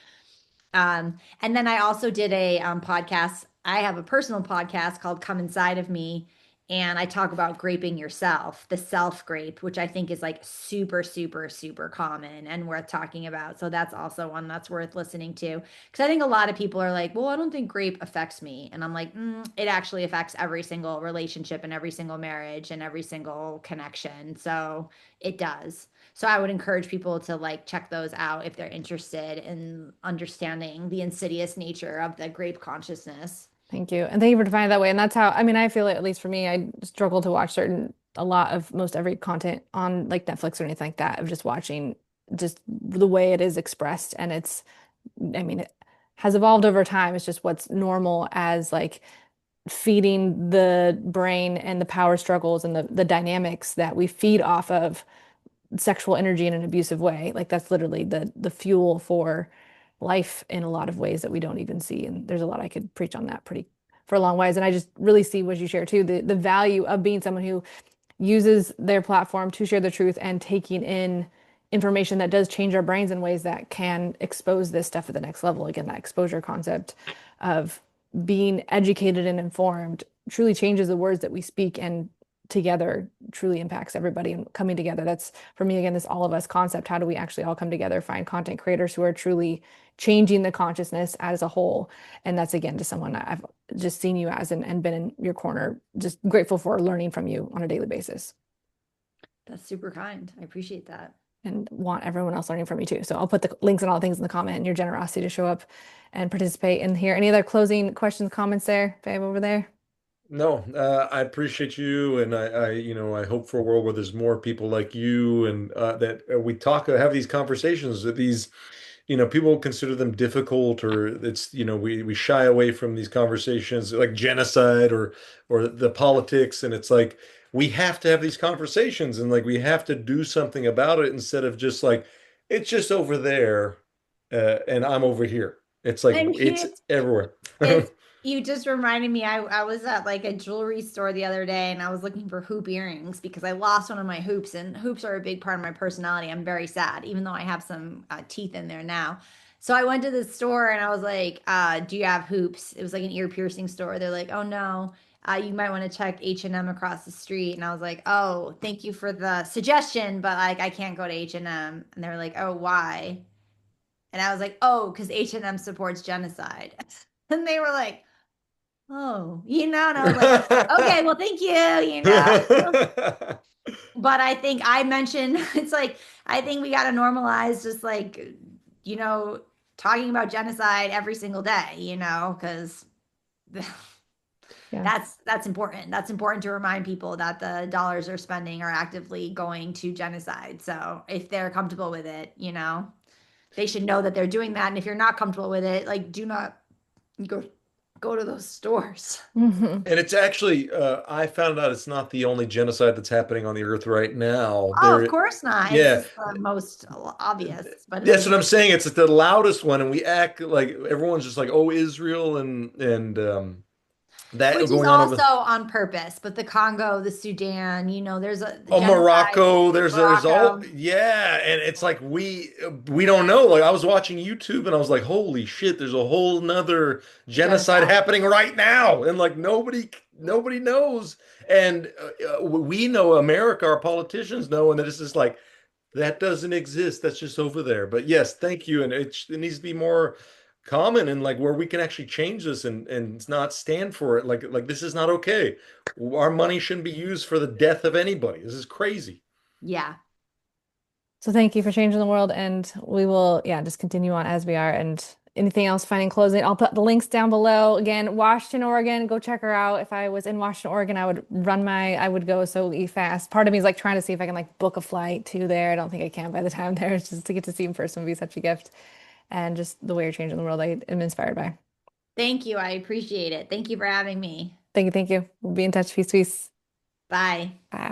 And then I also did a podcast. I have a personal podcast called Come Inside of Me, and I talk about graping yourself, the self grape, which I think is like super, super, super common and worth talking about. So that's also one that's worth listening to. Because I think a lot of people are like, well, I don't think grape affects me. And I'm like, it actually affects every single relationship and every single marriage and every single connection. So it does. So I would encourage people to like check those out if they're interested in understanding the insidious nature of the grape consciousness. Thank you. And thank you for defining it that way. And that's how, I mean, I feel it, at least for me, I struggle to watch a lot of most every content on like Netflix or anything like that, of just watching just the way it is expressed. And I mean, it has evolved over time. It's just what's normal as like feeding the brain and the power struggles and the dynamics that we feed off of sexual energy in an abusive way. Like that's literally the fuel for life in a lot of ways that we don't even see. And there's a lot I could preach on that pretty for a long ways. And I just really see what you share too, the value of being someone who uses their platform to share the truth and taking in information that does change our brains in ways that can expose this stuff at the next level. Again, that exposure concept of being educated and informed truly changes the words that we speak, and together truly impacts everybody. And coming together, that's for me again this all of us concept. How do we actually all come together, find content creators who are truly changing the consciousness as a whole? And that's again just someone I've just seen you as, and been in your corner, just grateful for learning from you on a daily basis, That's super kind. I appreciate that. and want everyone else learning from you too. So I'll put the links and all the things in the comment, and your generosity to show up and participate in here. Any other closing questions, comments there, Fabe, over there? No, I appreciate you, and you know, I hope for a world where there's more people like you, and that we talk, have these conversations that these, you know, people consider them difficult, or it's, you know, we shy away from these conversations like genocide or the politics, and it's like we have to have these conversations, and like we have to do something about it instead of just like it's just over there. and I'm over here. It's like And it's everywhere. it's you just reminded me, I was at like a jewelry store the other day and I was looking for hoop earrings because I lost one of my hoops, and hoops are a big part of my personality. I'm very sad, even though I have some teeth in there now. So I went to the store and I was like, do you have hoops? It was like an ear piercing store. They're like, oh no, you might want to check H&M across the street. And I was like, oh, thank you for the suggestion, but like I can't go to H&M. And they were like, oh, why? And I was like, oh, because H&M supports genocide. And they were like, oh, and I was like, okay, well, thank you. But I think I mentioned it's like I think we got to normalize just like, you know, talking about genocide every single day, because Yeah. that's important. That's important to remind people that the dollars they're spending are actively going to genocide. So if they're comfortable with it, they should know that they're doing that. And if you're not comfortable with it, like do not go go to those stores. Hmm. And it's actually, I found out it's not the only genocide that's happening on the earth right now. Oh, of course not. It's Yeah, just the most obvious, but that's like what I'm saying. It's the loudest one, and we act like everyone's just like, oh, Israel and that which is going on also over. on purpose. But the Congo, the Sudan, there's the Oh, genocide, Morocco, there's all Morocco. yeah, and it's like we don't know. Like I was watching YouTube and I was like, holy shit, there's a whole nother genocide Genocide. happening right now, and like nobody knows. And we know America, our politicians know, and that it's just like that doesn't exist. That's just over there. But yes, thank you, and it needs to be more common and like where we can actually change this and not stand for it. Like this is not okay. Our money shouldn't be used for the death of anybody. This is crazy. Yeah. So thank you for changing the world, and we will, yeah, just continue on as we are. And anything else, finding closing, I'll put the links down below. Again, Washington, Oregon, go check her out. If I was in Washington, Oregon, I would go so fast. Part of me is like trying to see if I can like book a flight to there. I don't think I can by the time there. It's just to get to see in person would be such a gift. And just the way you're changing the world, I am inspired by. Thank you. I appreciate it. Thank you for having me. Thank you, thank you. We'll be in touch. Peace, peace. Bye. Bye.